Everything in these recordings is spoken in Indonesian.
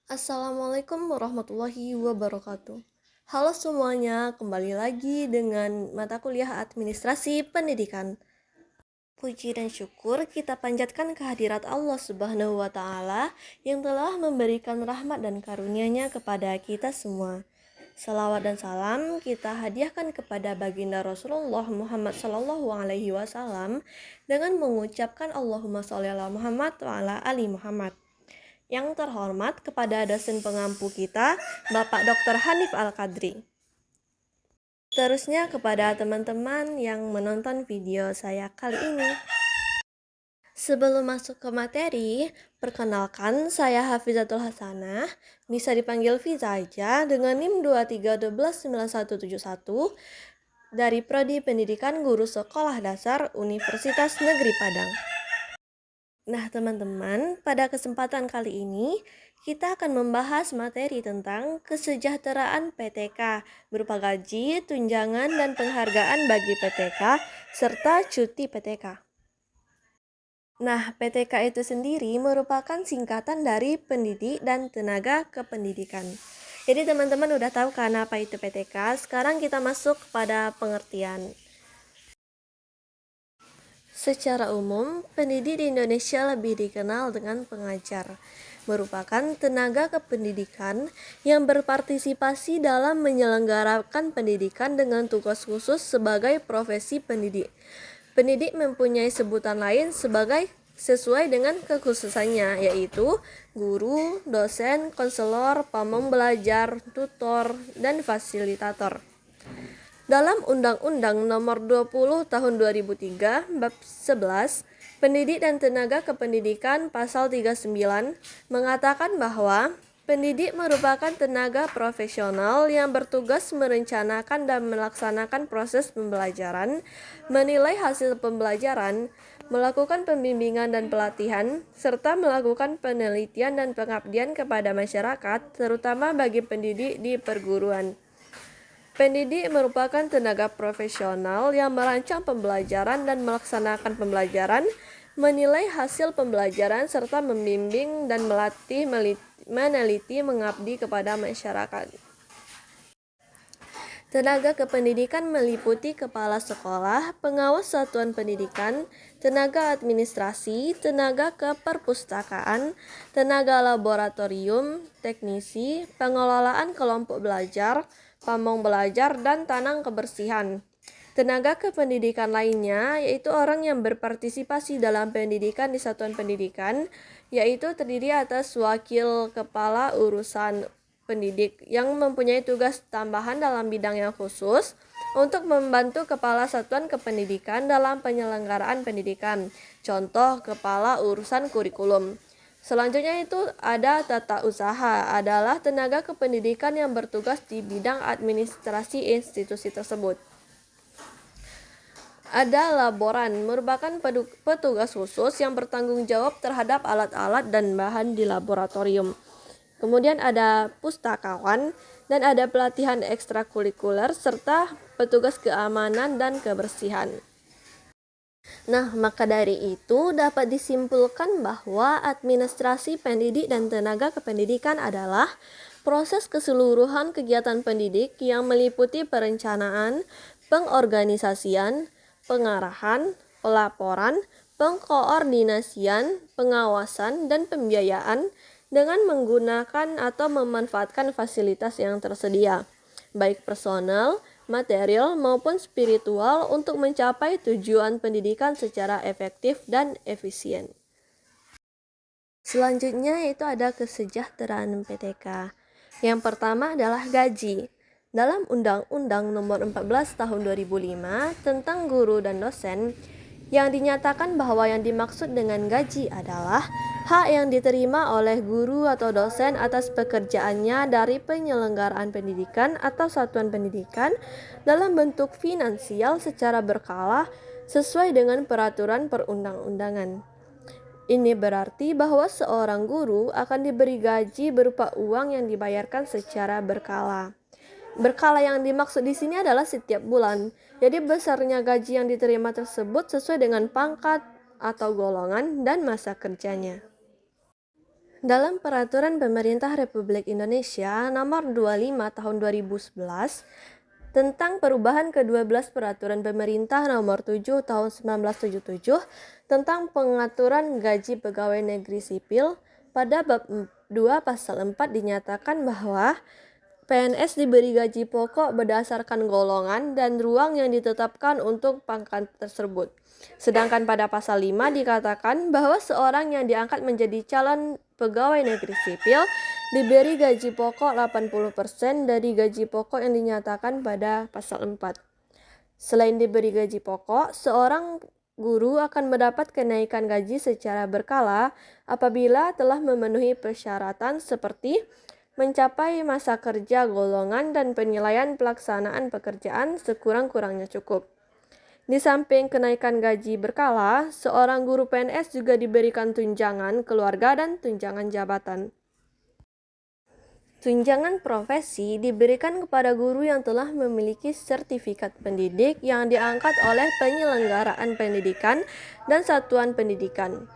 Assalamualaikum warahmatullahi wabarakatuh. Halo semuanya, kembali lagi dengan mata kuliah Administrasi Pendidikan. Puji dan syukur kita panjatkan kehadirat Allah Subhanahu wa Ta'ala yang telah memberikan rahmat dan karunia-Nya kepada kita semua. Salawat dan salam kita hadiahkan kepada baginda Rasulullah Muhammad Sallallahu Alaihi Wasallam dengan mengucapkan Allahumma sholli ala Muhammad wa ala ali Muhammad. Yang terhormat kepada dosen pengampu kita, Bapak Dr. Hanif Al-Qadri. Terusnya kepada teman-teman yang menonton video saya kali ini. Sebelum masuk ke materi, perkenalkan saya Hafizatul Hasanah, bisa dipanggil Fiza aja dengan NIM 23129171 dari Prodi Pendidikan Guru Sekolah Dasar Universitas Negeri Padang. Nah teman-teman, pada kesempatan kali ini kita akan membahas materi tentang kesejahteraan PTK berupa gaji, tunjangan, dan penghargaan bagi PTK serta cuti PTK. Nah, PTK itu sendiri merupakan singkatan dari pendidik dan tenaga kependidikan. Jadi teman-teman udah tahu kan apa itu PTK? Sekarang kita masuk pada pengertian. Secara umum, pendidik di Indonesia lebih dikenal dengan pengajar, merupakan tenaga kependidikan yang berpartisipasi dalam menyelenggarakan pendidikan dengan tugas khusus sebagai profesi pendidik. Pendidik mempunyai sebutan lain sesuai dengan kekhususannya, yaitu guru, dosen, konselor, pamong belajar, tutor, dan fasilitator. Dalam Undang-Undang Nomor 20 Tahun 2003 Bab 11 Pendidik dan Tenaga Kependidikan Pasal 39 mengatakan bahwa pendidik merupakan tenaga profesional yang bertugas merencanakan dan melaksanakan proses pembelajaran, menilai hasil pembelajaran, melakukan pembimbingan dan pelatihan, serta melakukan penelitian dan pengabdian kepada masyarakat, terutama bagi pendidik di perguruan. Pendidik merupakan tenaga profesional yang merancang pembelajaran dan melaksanakan pembelajaran, menilai hasil pembelajaran, serta membimbing dan melatih, meneliti, mengabdi kepada masyarakat. Tenaga kependidikan meliputi kepala sekolah, pengawas satuan pendidikan, tenaga administrasi, tenaga keperpustakaan, tenaga laboratorium, teknisi, pengelolaan kelompok belajar, pamong belajar, dan tanang kebersihan. Tenaga kependidikan lainnya yaitu orang yang berpartisipasi dalam pendidikan di satuan pendidikan, yaitu terdiri atas wakil kepala urusan pendidik yang mempunyai tugas tambahan dalam bidang yang khusus untuk membantu kepala satuan kependidikan dalam penyelenggaraan pendidikan. Contoh, kepala urusan kurikulum. Selanjutnya itu ada tata usaha, adalah tenaga kependidikan yang bertugas di bidang administrasi institusi tersebut. Ada laboran, merupakan petugas khusus yang bertanggung jawab terhadap alat-alat dan bahan di laboratorium. Kemudian ada pustakawan dan ada pelatihan ekstrakurikuler serta petugas keamanan dan kebersihan. Nah, maka dari itu dapat disimpulkan bahwa administrasi pendidik dan tenaga kependidikan adalah proses keseluruhan kegiatan pendidik yang meliputi perencanaan, pengorganisasian, pengarahan, pelaporan, pengkoordinasian, pengawasan, dan pembiayaan dengan menggunakan atau memanfaatkan fasilitas yang tersedia, baik personal, material, maupun spiritual untuk mencapai tujuan pendidikan secara efektif dan efisien. Selanjutnya itu ada kesejahteraan PTK. Yang pertama adalah gaji. Dalam Undang-Undang Nomor 14 Tahun 2005 tentang guru dan dosen, yang dinyatakan bahwa yang dimaksud dengan gaji adalah hak yang diterima oleh guru atau dosen atas pekerjaannya dari penyelenggaraan pendidikan atau satuan pendidikan dalam bentuk finansial secara berkala sesuai dengan peraturan perundang-undangan. Ini berarti bahwa seorang guru akan diberi gaji berupa uang yang dibayarkan secara berkala. Berkala yang dimaksud di sini adalah setiap bulan. Jadi besarnya gaji yang diterima tersebut sesuai dengan pangkat atau golongan dan masa kerjanya. Dalam Peraturan Pemerintah Republik Indonesia Nomor 25 Tahun 2011 tentang perubahan ke-12 Peraturan Pemerintah Nomor 7 Tahun 1977 tentang pengaturan gaji pegawai negeri sipil, pada bab 2 pasal 4 dinyatakan bahwa PNS diberi gaji pokok berdasarkan golongan dan ruang yang ditetapkan untuk pangkat tersebut. Sedangkan pada pasal 5 dikatakan bahwa seorang yang diangkat menjadi calon pegawai negeri sipil diberi gaji pokok 80% dari gaji pokok yang dinyatakan pada pasal 4. Selain diberi gaji pokok, seorang guru akan mendapat kenaikan gaji secara berkala apabila telah memenuhi persyaratan seperti mencapai masa kerja golongan dan penilaian pelaksanaan pekerjaan sekurang-kurangnya cukup. Di samping kenaikan gaji berkala, seorang guru PNS juga diberikan tunjangan keluarga dan tunjangan jabatan. Tunjangan profesi diberikan kepada guru yang telah memiliki sertifikat pendidik yang diangkat oleh penyelenggaraan pendidikan dan satuan pendidikan.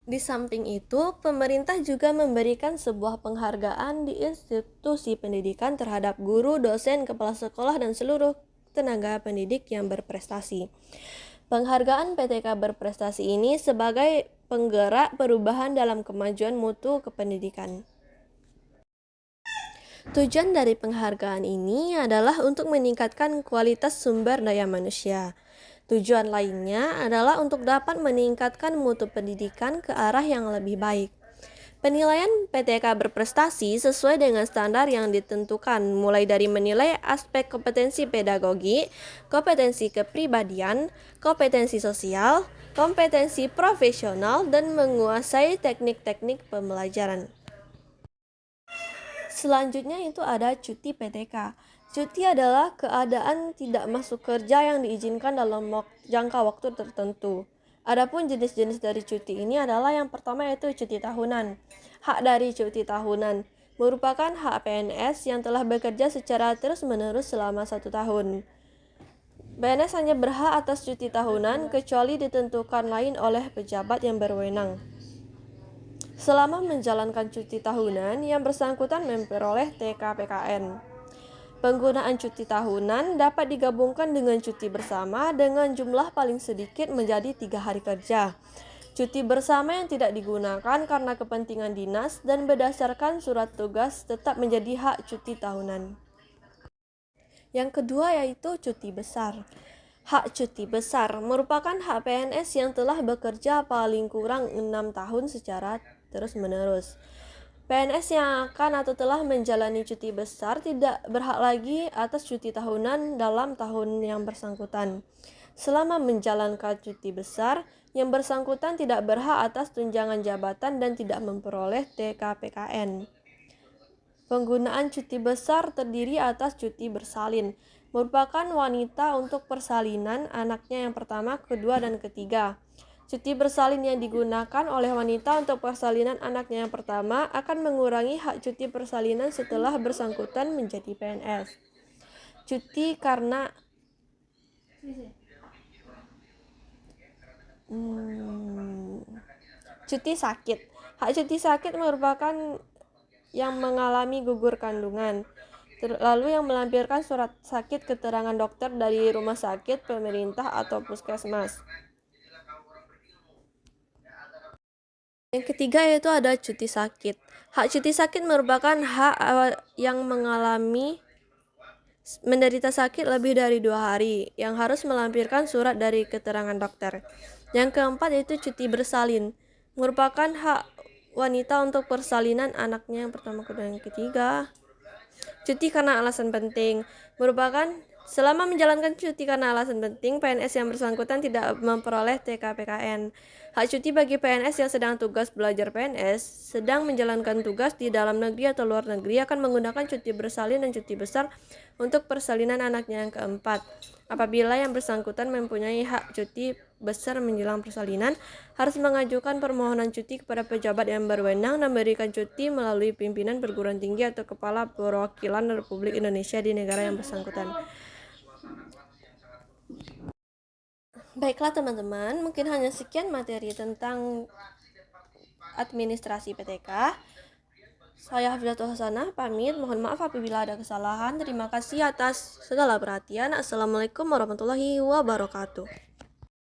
Di samping itu, pemerintah juga memberikan sebuah penghargaan di institusi pendidikan terhadap guru, dosen, kepala sekolah, dan seluruh tenaga pendidik yang berprestasi. Penghargaan PTK berprestasi ini sebagai penggerak perubahan dalam kemajuan mutu kependidikan. Tujuan dari penghargaan ini adalah untuk meningkatkan kualitas sumber daya manusia. Tujuan lainnya adalah untuk dapat meningkatkan mutu pendidikan ke arah yang lebih baik. Penilaian PTK berprestasi sesuai dengan standar yang ditentukan, mulai dari menilai aspek kompetensi pedagogi, kompetensi kepribadian, kompetensi sosial, kompetensi profesional, dan menguasai teknik-teknik pembelajaran. Selanjutnya itu ada cuti PTK. Cuti adalah keadaan tidak masuk kerja yang diizinkan dalam jangka waktu tertentu. Adapun jenis-jenis dari cuti ini adalah yang pertama yaitu cuti tahunan. Hak dari cuti tahunan merupakan hak PNS yang telah bekerja secara terus-menerus selama 1 tahun. PNS hanya berhak atas cuti tahunan kecuali ditentukan lain oleh pejabat yang berwenang. Selama menjalankan cuti tahunan, yang bersangkutan memperoleh TKPKN. Penggunaan cuti tahunan dapat digabungkan dengan cuti bersama dengan jumlah paling sedikit menjadi 3 hari kerja. Cuti bersama yang tidak digunakan karena kepentingan dinas dan berdasarkan surat tugas tetap menjadi hak cuti tahunan. Yang kedua yaitu cuti besar. Hak cuti besar merupakan hak PNS yang telah bekerja paling kurang 6 tahun secara terus-menerus. PNS yang akan atau telah menjalani cuti besar tidak berhak lagi atas cuti tahunan dalam tahun yang bersangkutan. Selama menjalankan cuti besar, yang bersangkutan tidak berhak atas tunjangan jabatan dan tidak memperoleh TKPKN. Penggunaan cuti besar terdiri atas cuti bersalin, merupakan wanita untuk persalinan anaknya yang pertama, kedua, dan ketiga. Cuti bersalin yang digunakan oleh wanita untuk persalinan anaknya yang pertama akan mengurangi hak cuti persalinan setelah bersangkutan menjadi PNS. Cuti karena cuti sakit. Hak cuti sakit merupakan yang mengalami gugur kandungan, lalu yang melampirkan surat sakit keterangan dokter dari rumah sakit pemerintah atau puskesmas. Yang ketiga yaitu ada cuti sakit. Hak cuti sakit merupakan hak yang menderita sakit lebih dari 2 hari yang harus melampirkan surat dari keterangan dokter. Yang keempat yaitu cuti bersalin, merupakan hak wanita untuk persalinan anaknya yang pertama, kedua, dan ketiga. Cuti karena alasan penting merupakan selama menjalankan cuti karena alasan penting, PNS yang bersangkutan tidak memperoleh TKPKN. Hak cuti bagi PNS yang sedang tugas belajar PNS, sedang menjalankan tugas di dalam negeri atau luar negeri akan menggunakan cuti bersalin dan cuti besar untuk persalinan anaknya yang keempat. Apabila yang bersangkutan mempunyai hak cuti besar menjelang persalinan, harus mengajukan permohonan cuti kepada pejabat yang berwenang dan memberikan cuti melalui pimpinan perguruan tinggi atau kepala perwakilan Republik Indonesia di negara yang bersangkutan. Baiklah teman-teman, mungkin hanya sekian materi tentang Administrasi PTK. Saya Hafidzatul Hasanah pamit, mohon maaf apabila ada kesalahan. Terima kasih atas segala perhatian. Assalamualaikum warahmatullahi wabarakatuh.